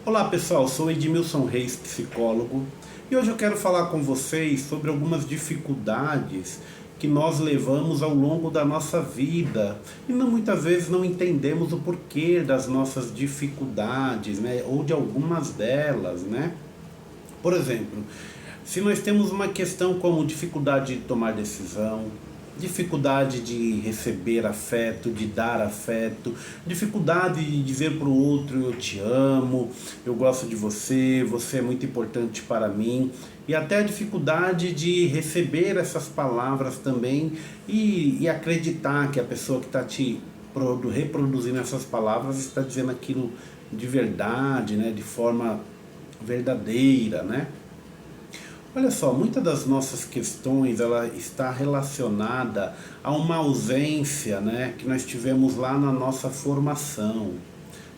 Olá pessoal, sou Edmilson Reis, psicólogo, e hoje eu quero falar com vocês sobre algumas dificuldades que nós levamos ao longo da nossa vida e muitas vezes não entendemos o porquê das nossas dificuldades, né? Ou de algumas delas, né? Por exemplo, se nós temos uma questão como dificuldade de tomar decisão, dificuldade de receber afeto, de dar afeto, dificuldade de dizer para o outro eu te amo, eu gosto de você, você é muito importante para mim, e até a dificuldade de receber essas palavras também e acreditar que a pessoa que está te reproduzindo essas palavras está dizendo aquilo de verdade, né, de forma verdadeira, né? Olha só, muitas das nossas questões ela está relacionada a uma ausência, né, que nós tivemos lá na nossa formação.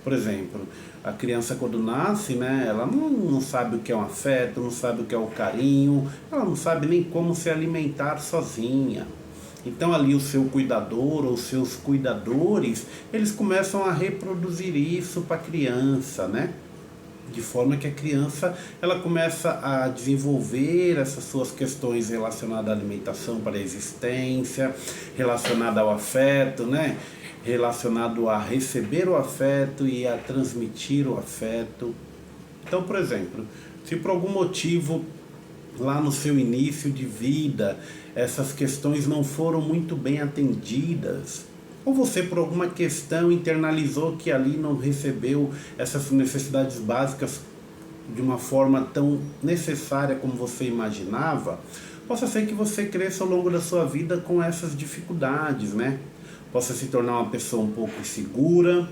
Por exemplo, a criança quando nasce, né, ela não sabe o que é um afeto, não sabe o que é o carinho, ela não sabe nem como se alimentar sozinha. Então ali o seu cuidador ou seus cuidadores, eles começam a reproduzir isso para a criança, né? De forma que a criança ela começa a desenvolver essas suas questões relacionadas à alimentação para a existência, relacionada ao afeto, né? Relacionado a receber o afeto e a transmitir o afeto. Então, por exemplo, se por algum motivo lá no seu início de vida essas questões não foram muito bem atendidas, ou você por alguma questão internalizou que ali não recebeu essas necessidades básicas de uma forma tão necessária como você imaginava, possa ser que você cresça ao longo da sua vida com essas dificuldades, né? Possa se tornar uma pessoa um pouco insegura,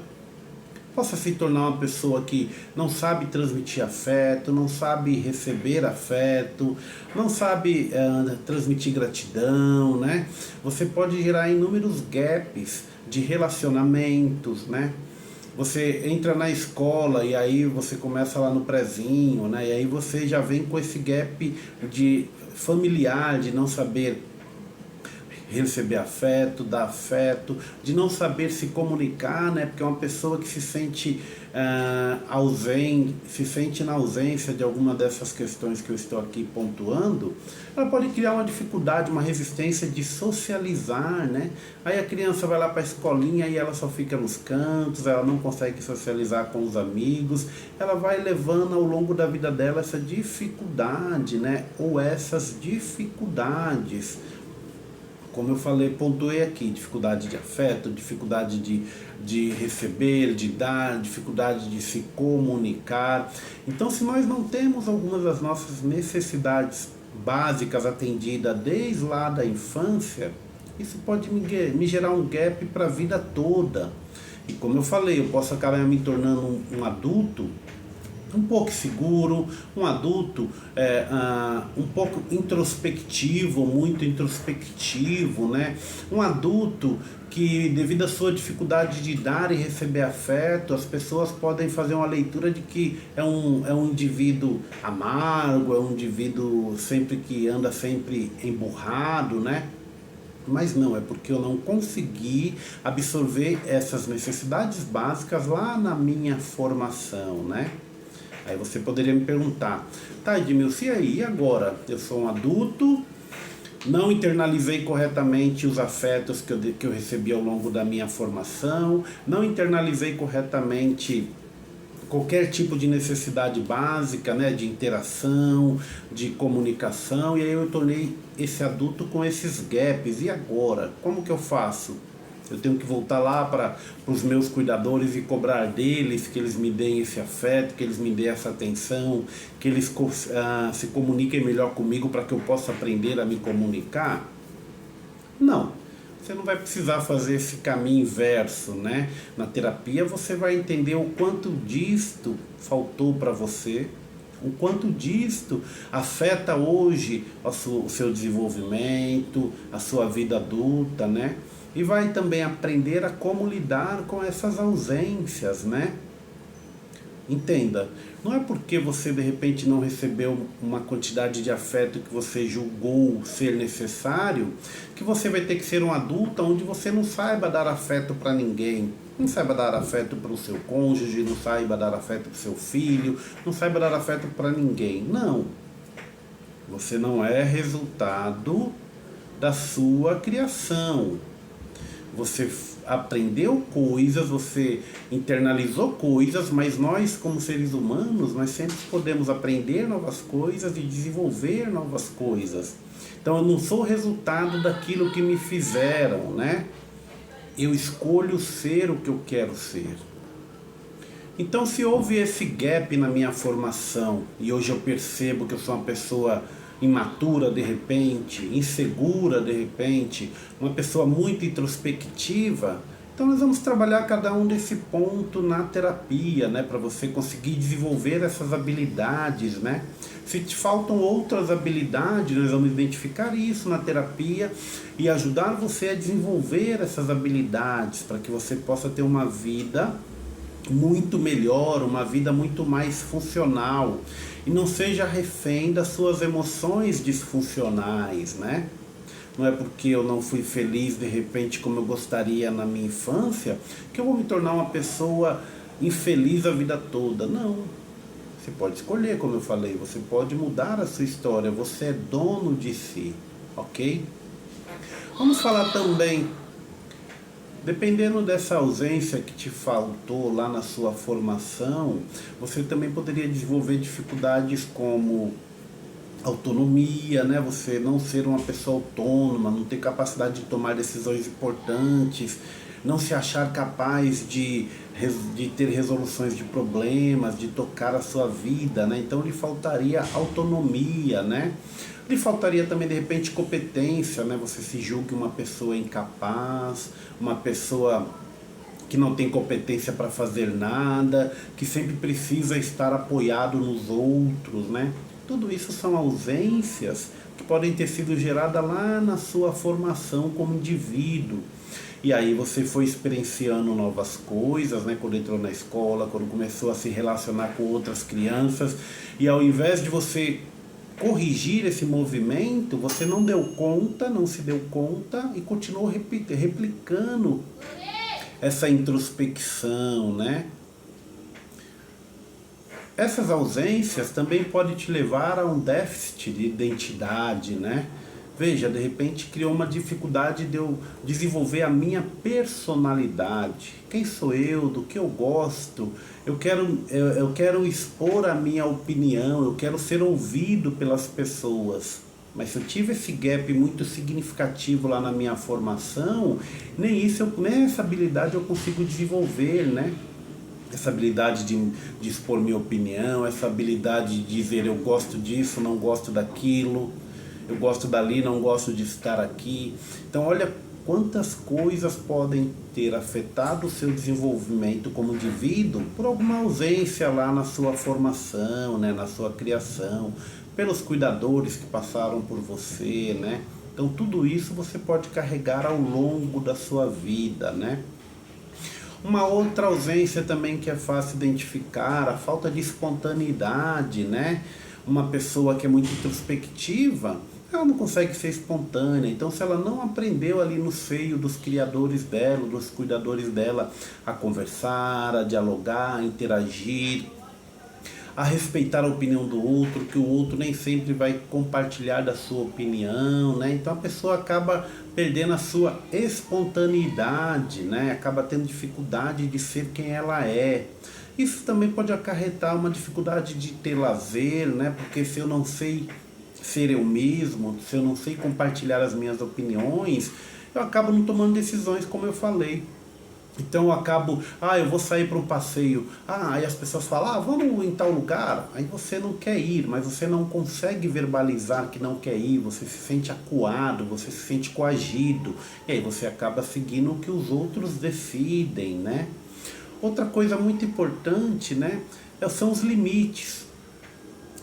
possa se tornar uma pessoa que não sabe transmitir afeto, não sabe receber afeto, não sabe transmitir gratidão, né? Você pode gerar inúmeros gaps de relacionamentos, né? Você entra na escola e aí você começa lá no prezinho, né? E aí você já vem com esse gap de familiar, de não saber receber afeto, dar afeto, de não saber se comunicar, né? Porque é uma pessoa que se sente ausente, se sente na ausência de alguma dessas questões que eu estou aqui pontuando, ela pode criar uma dificuldade, uma resistência de socializar, né? Aí a criança vai lá para a escolinha e ela só fica nos cantos, ela não consegue socializar com os amigos, ela vai levando ao longo da vida dela essa dificuldade, né? Ou essas dificuldades. Como eu falei, pontuei aqui, dificuldade de afeto, dificuldade de receber, de dar, dificuldade de se comunicar. Então, se nós não temos algumas das nossas necessidades básicas atendidas desde lá da infância, isso pode me gerar um gap para a vida toda. E como eu falei, eu posso acabar me tornando um adulto um pouco seguro, um adulto um pouco introspectivo, muito introspectivo, né? Um adulto que, devido à sua dificuldade de dar e receber afeto, as pessoas podem fazer uma leitura de que é um indivíduo amargo, é um indivíduo sempre que anda sempre emburrado, né? Mas não, é porque eu não consegui absorver essas necessidades básicas lá na minha formação, né? Aí você poderia me perguntar, tá, Edmilson, e aí, agora? Eu sou um adulto, não internalizei corretamente os afetos que eu recebi ao longo da minha formação, não internalizei corretamente qualquer tipo de necessidade básica, né, de interação, de comunicação, e aí eu tornei esse adulto com esses gaps. E agora? Como que eu faço? Eu tenho que voltar lá para os meus cuidadores e cobrar deles que eles me deem esse afeto, que eles me deem essa atenção, que eles se comuniquem melhor comigo para que eu possa aprender a me comunicar? Não. Você não vai precisar fazer esse caminho inverso, né? Na terapia você vai entender o quanto disto faltou para você, o quanto disto afeta hoje o seu desenvolvimento, a sua vida adulta, né? E vai também aprender a como lidar com essas ausências, né? Entenda, não é porque você de repente não recebeu uma quantidade de afeto que você julgou ser necessário, que você vai ter que ser um adulto onde você não saiba dar afeto para ninguém. Não saiba dar afeto para o seu cônjuge, não saiba dar afeto para o seu filho, não saiba dar afeto para ninguém. Não. Você não é resultado da sua criação. Você aprendeu coisas, você internalizou coisas, mas nós, como seres humanos, nós sempre podemos aprender novas coisas e desenvolver novas coisas. Então eu não sou resultado daquilo que me fizeram, né? Eu escolho ser o que eu quero ser. Então, se houve esse gap na minha formação e hoje eu percebo que eu sou uma pessoa imatura de repente, insegura de repente, uma pessoa muito introspectiva, então nós vamos trabalhar cada um desse ponto na terapia, né, para você conseguir desenvolver essas habilidades, né? Se te faltam outras habilidades, nós vamos identificar isso na terapia e ajudar você a desenvolver essas habilidades para que você possa ter uma vida muito melhor, uma vida muito mais funcional e não seja refém das suas emoções disfuncionais, né? Não é porque eu não fui feliz de repente como eu gostaria na minha infância que eu vou me tornar uma pessoa infeliz a vida toda. Não. Você pode escolher, como eu falei, você pode mudar a sua história, você é dono de si, ok? Vamos falar também, dependendo dessa ausência que te faltou lá na sua formação, você também poderia desenvolver dificuldades como autonomia, né? Você não ser uma pessoa autônoma, não ter capacidade de tomar decisões importantes, não se achar capaz de ter resoluções de problemas, de tocar a sua vida, né? Então lhe faltaria autonomia, né? Lhe faltaria também de repente competência, né? Você se julgue uma pessoa incapaz, uma pessoa que não tem competência para fazer nada, que sempre precisa estar apoiado nos outros, né? Tudo isso são ausências que podem ter sido geradas lá na sua formação como indivíduo. E aí você foi experienciando novas coisas, né? Quando entrou na escola, quando começou a se relacionar com outras crianças. E ao invés de você corrigir esse movimento, você não deu conta, não se deu conta e continuou replicando essa introspecção, né? Essas ausências também podem te levar a um déficit de identidade, né? Veja, de repente criou uma dificuldade de eu desenvolver a minha personalidade. Quem sou eu? Do que eu gosto? Eu quero expor a minha opinião, eu quero ser ouvido pelas pessoas. Mas se eu tive esse gap muito significativo lá na minha formação, nem essa habilidade eu consigo desenvolver, né? Essa habilidade de expor minha opinião, essa habilidade de dizer eu gosto disso, não gosto daquilo, eu gosto dali, não gosto de estar aqui. Então olha quantas coisas podem ter afetado o seu desenvolvimento como indivíduo por alguma ausência lá na sua formação, né, na sua criação, pelos cuidadores que passaram por você, né? Então tudo isso você pode carregar ao longo da sua vida, né? Uma outra ausência também que é fácil identificar, a falta de espontaneidade, né? Uma pessoa que é muito introspectiva, ela não consegue ser espontânea. Então, se ela não aprendeu ali no seio dos criadores dela, dos cuidadores dela, a conversar, a dialogar, a interagir, a respeitar a opinião do outro, que o outro nem sempre vai compartilhar da sua opinião, né? Então a pessoa acaba perdendo a sua espontaneidade, né? Acaba tendo dificuldade de ser quem ela é. Isso também pode acarretar uma dificuldade de ter lazer, né? Porque se eu não sei ser eu mesmo, se eu não sei compartilhar as minhas opiniões, eu acabo não tomando decisões como eu falei. Então eu acabo, eu vou sair para um passeio, aí as pessoas falam, vamos em tal lugar, aí você não quer ir, mas você não consegue verbalizar que não quer ir, você se sente acuado, você se sente coagido, e aí você acaba seguindo o que os outros decidem, né? Outra coisa muito importante, né, são os limites.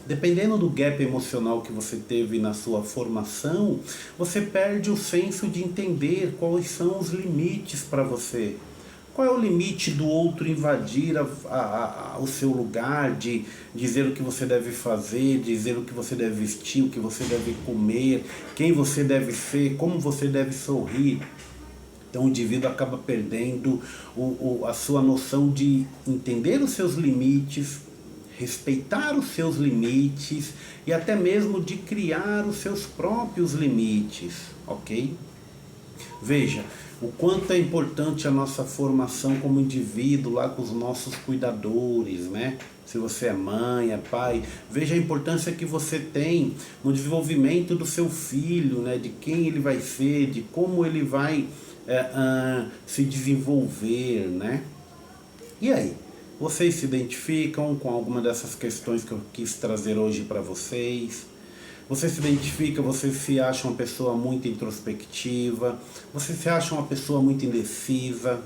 Dependendo do gap emocional que você teve na sua formação, você perde o senso de entender quais são os limites para você. Qual é o limite do outro invadir o seu lugar, de dizer o que você deve fazer, dizer o que você deve vestir, o que você deve comer, quem você deve ser, como você deve sorrir. Então o indivíduo acaba perdendo a sua noção de entender os seus limites, respeitar os seus limites e até mesmo de criar os seus próprios limites, ok? Veja, o quanto é importante a nossa formação como indivíduo lá com os nossos cuidadores, né? Se você é mãe, é pai, veja a importância que você tem no desenvolvimento do seu filho, né? De quem ele vai ser, de como ele vai se desenvolver, né? E aí? Vocês se identificam com alguma dessas questões que eu quis trazer hoje para vocês? Você se identifica, você se acha uma pessoa muito introspectiva, você se acha uma pessoa muito indecisa,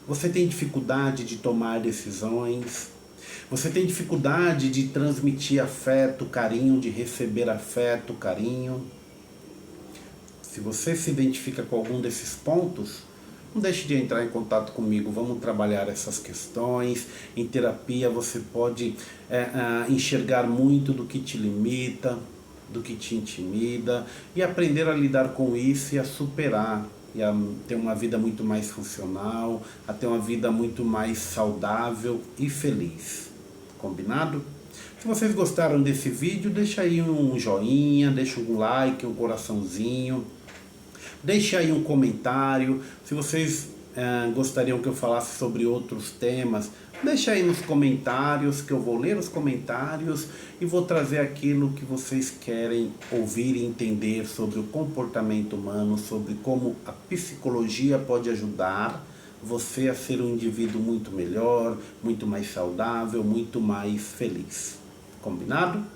você tem dificuldade de tomar decisões, você tem dificuldade de transmitir afeto, carinho, de receber afeto, carinho. Se você se identifica com algum desses pontos, não deixe de entrar em contato comigo, vamos trabalhar essas questões. Em terapia você pode enxergar muito do que te limita, do que te intimida e aprender a lidar com isso e a superar, e a ter uma vida muito mais funcional, a ter uma vida muito mais saudável e feliz. Combinado? Se vocês gostaram desse vídeo, deixa aí um joinha, deixa um like, um coraçãozinho. Deixe aí um comentário. Se vocês gostariam que eu falasse sobre outros temas, deixe aí nos comentários, que eu vou ler os comentários e vou trazer aquilo que vocês querem ouvir e entender sobre o comportamento humano, sobre como a psicologia pode ajudar você a ser um indivíduo muito melhor, muito mais saudável, muito mais feliz. Combinado?